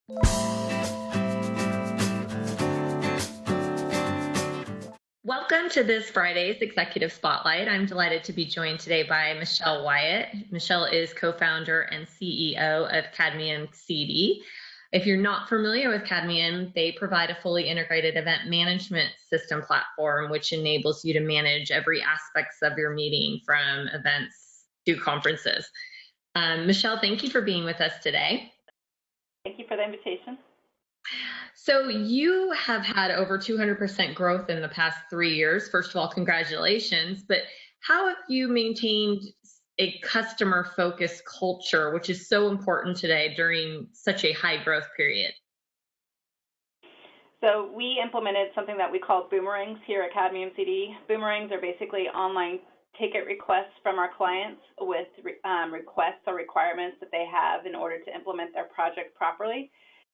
Welcome to this Friday's Executive Spotlight. I'm delighted to be joined today by Michelle Wyatt. Michelle is co-founder and CEO of CadmiumCD. If you're not familiar with Cadmium, they provide a fully integrated event management system platform, which enables you to manage every aspect of your meeting, from events to conferences. Michelle, thank you for being with us today. Thank you for the invitation. So you have had over 200% growth in the past 3 years. First of all, congratulations. But how have you maintained a customer-focused culture, which is so important today during such a high growth period? So we implemented something that we call boomerangs here at CadmiumCD. Boomerangs are basically online ticket requests from our clients with requests or requirements that they have in order to implement their project properly.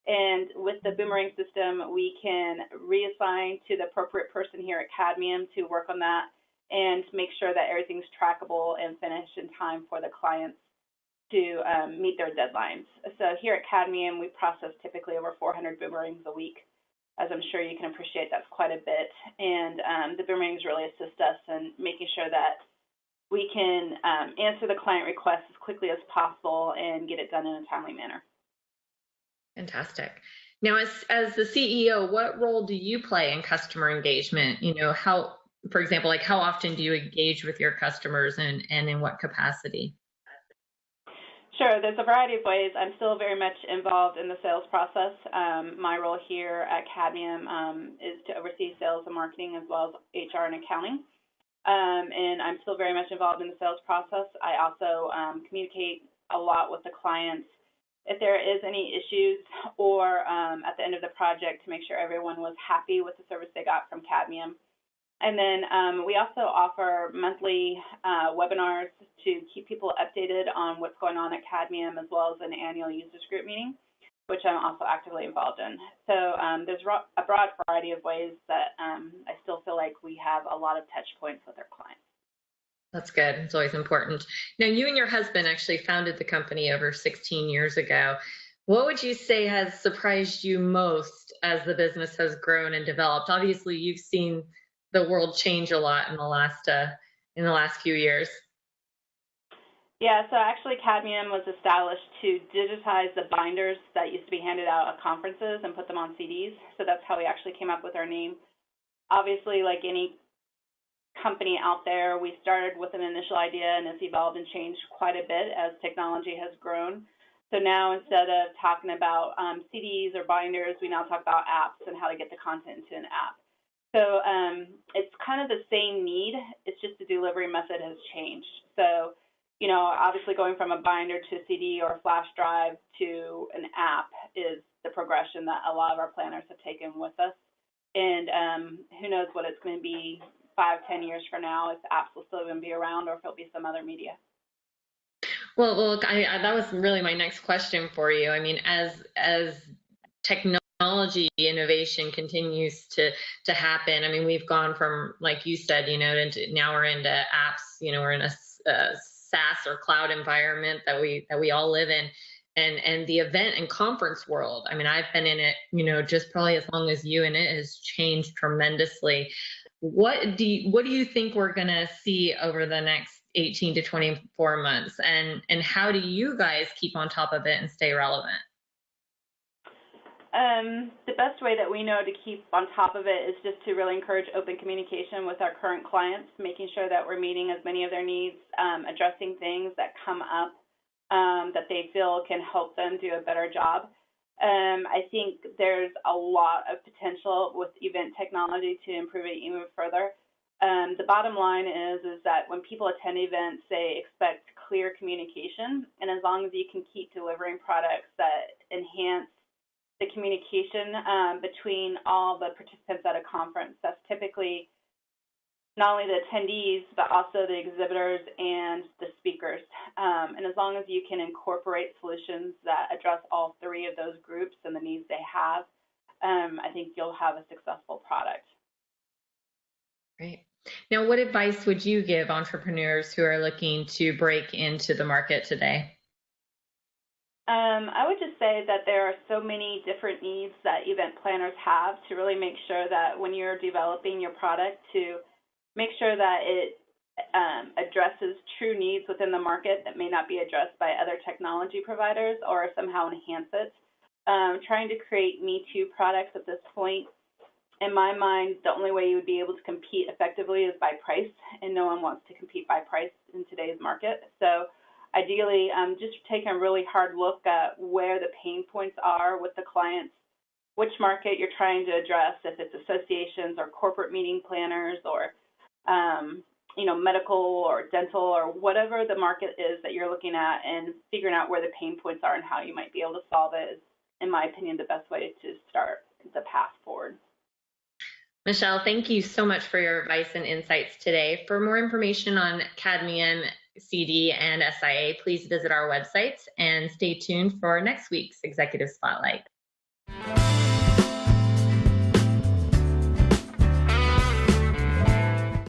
And with the boomerang system, we can reassign to the appropriate person here at Cadmium to work on that and make sure that everything's trackable and finished in time for the clients to meet their deadlines. So here at Cadmium, we process typically over 400 boomerangs a week. As I'm sure you can appreciate, that's quite a bit. And the boomerangs really assist us in making sure that we can answer the client requests as quickly as possible and get it done in a timely manner. Fantastic. Now, as the CEO, what role do you play in customer engagement? You know, how, for example, like how often do you engage with your customers and in what capacity? Sure, there's a variety of ways. I'm still very much involved in the sales process. My role here at Cadmium is to oversee sales and marketing as well as HR and accounting. And I'm still very much involved in the sales process. I also communicate a lot with the clients if there is any issues or at the end of the project to make sure everyone was happy with the service they got from Cadmium. And then we also offer monthly webinars to keep people updated on what's going on at Cadmium, as well as an annual users group meeting, which I'm also actively involved in. So there's a broad variety of ways that I still feel like we have a lot of touch points with our clients. That's good. It's always important. Now, you and your husband actually founded the company over 16 years ago. What would you say has surprised you most as the business has grown and developed? Obviously, you've seen the world change a lot in the last few years. Yeah, so actually Cadmium was established to digitize the binders that used to be handed out at conferences and put them on CDs. So that's how we actually came up with our name. Obviously, like any company out there, we started with an initial idea and it's evolved and changed quite a bit as technology has grown. So now instead of talking about CDs or binders, we now talk about apps and how to get the content into an app. So it's kind of the same need, it's just the delivery method has changed. So, you know, obviously going from a binder to a CD or a flash drive to an app is the progression that a lot of our planners have taken with us. And who knows what it's going to be 5-10 years from now, if apps will still even be around or if it'll be some other media. Well, look, that was really my next question for you. I mean, as technology innovation continues to happen, I mean, we've gone from, like you said, you know, now we're into apps. You know, we're in a SaaS or cloud environment that we all live in. And the event and conference world, I mean, I've been in it, you know, just probably as long as you, and it has changed tremendously. What do you think we're going to see over the next 18 to 24 months? And how do you guys keep on top of it and stay relevant? The best way that we know to keep on top of it is just to really encourage open communication with our current clients, making sure that we're meeting as many of their needs, addressing things that come up that they feel can help them do a better job. I think there's a lot of potential with event technology to improve it even further. The bottom line is that when people attend events, they expect clear communication, and as long as you can keep delivering products that enhance the communication between all the participants at a conference, that's typically not only the attendees, but also the exhibitors and the speakers. And as long as you can incorporate solutions that address all three of those groups and the needs they have, I think you'll have a successful product. Great. Now, what advice would you give entrepreneurs who are looking to break into the market today? I would just say that there are so many different needs that event planners have to really make sure that when you're developing your product, to make sure that it addresses true needs within the market that may not be addressed by other technology providers, or somehow enhance it. Trying to create Me Too products at this point, in my mind, the only way you would be able to compete effectively is by price, and no one wants to compete by price in today's market. So ideally, just taking a really hard look at where the pain points are with the clients, which market you're trying to address, if it's associations or corporate meeting planners, or medical or dental, or whatever the market is that you're looking at, and figuring out where the pain points are and how you might be able to solve it is, in my opinion, the best way to start the path forward. Michelle, thank you so much for your advice and insights today. For more information on CadmiumCD and SIIA, please visit our websites and stay tuned for next week's Executive Spotlight.